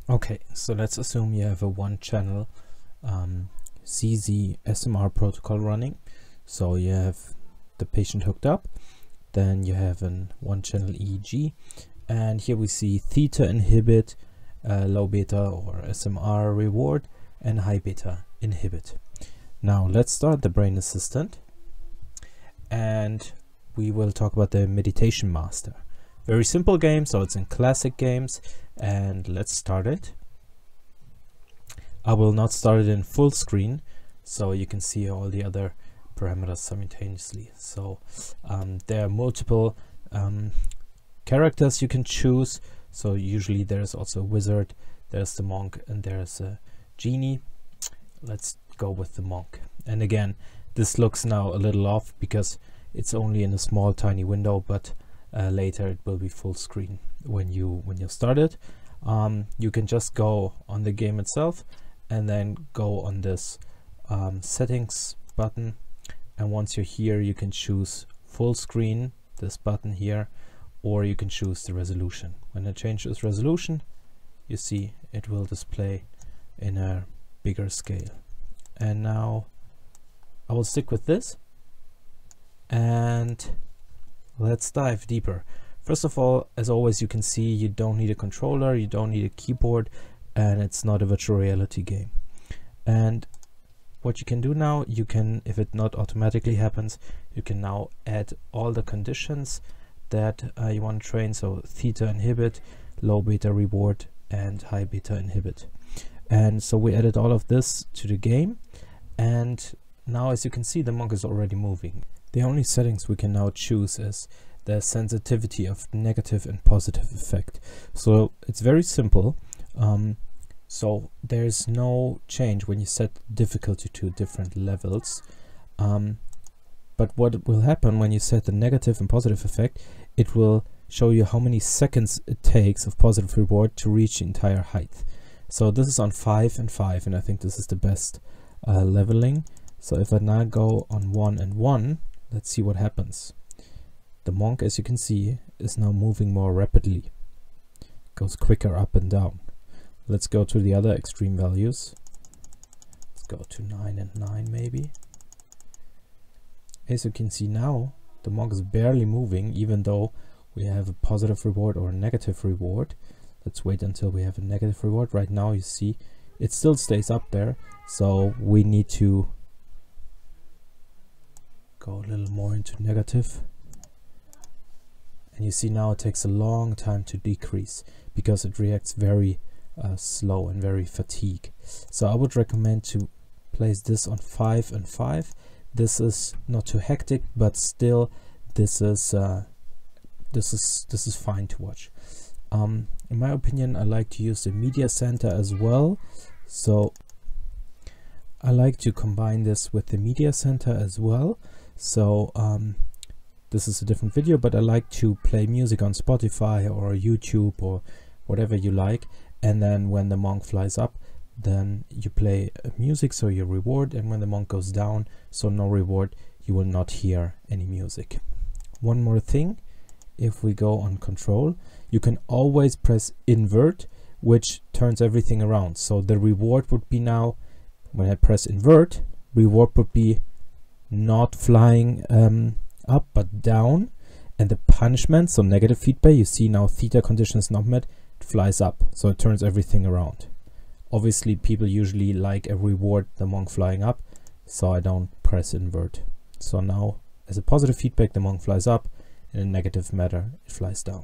Okay, so let's assume you have a one-channel CZ SMR protocol running. So you have the patient hooked up, then you have an one-channel EEG, and here we see theta inhibit, low beta or SMR reward, and high beta inhibit. Now let's start the BrainAssistant, and we will talk about the MeditationMaster. Very simple game, so it's in classic games, and let's start it. I will not start it in full screen, so you can see all the other parameters simultaneously. So there are multiple characters you can choose. So usually there's also a wizard, there's the monk, and there's a genie. Let's go with the monk. And again, this looks now a little off because it's only in a small tiny window, but later it will be full screen when you start it. You can just go on the game itself and then go on this settings button, and once you're here you can choose full screen, this button here, or you can choose the resolution. When I change this resolution, you see it will display in a bigger scale. And now I will stick with this, and let's dive deeper. First of all, as always, you can see you don't need a controller, you don't need a keyboard, and it's not a virtual reality game. And what you can do now, you can, if it not automatically happens, you can now add all the conditions that you want to train. So theta inhibit, low beta reward, and high beta inhibit. And so we added all of this to the game, and now as you can see, the monk is already moving. The only settings we can now choose is the sensitivity of negative and positive effect. So it's very simple. So there's no change when you set difficulty to different levels. But what will happen when you set the negative and positive effect, it will show you how many seconds it takes of positive reward to reach the entire height. So this is on 5 and 5, and I think this is the best leveling. So if I now go on 1 and 1, let's see what happens. The monk, as you can see, is now moving more rapidly. Goes quicker up and down. Let's go to the other extreme values. Let's go to 9 and 9 maybe. As you can see now, the monk is barely moving, even though we have a positive reward or a negative reward. Let's wait until we have a negative reward. Right now you see it still stays up there, so we need to go a little more into negative. And you see now it takes a long time to decrease because it reacts very slow and very fatigued. So I would recommend to place this on 5 and 5. This is not too hectic, but still this is fine to watch. In my opinion, I like to use the media center as well. So I like to combine this with the media center as well. So this is a different video, but I like to play music on Spotify or YouTube or whatever you like, and then when the monk flies up, then you play music, so your reward, and when the monk goes down, so no reward, you will not hear any music. One more thing, if we go on control, you can always press invert, which turns everything around. So the reward would be now, when I press invert, reward would be not flying up but down, and the punishment, so negative feedback, you see now theta condition is not met, it flies up, so it turns everything around. Obviously people usually like a reward, the monk flying up, so I don't press invert. So now as a positive feedback, the monk flies up, in a negative matter, it flies down.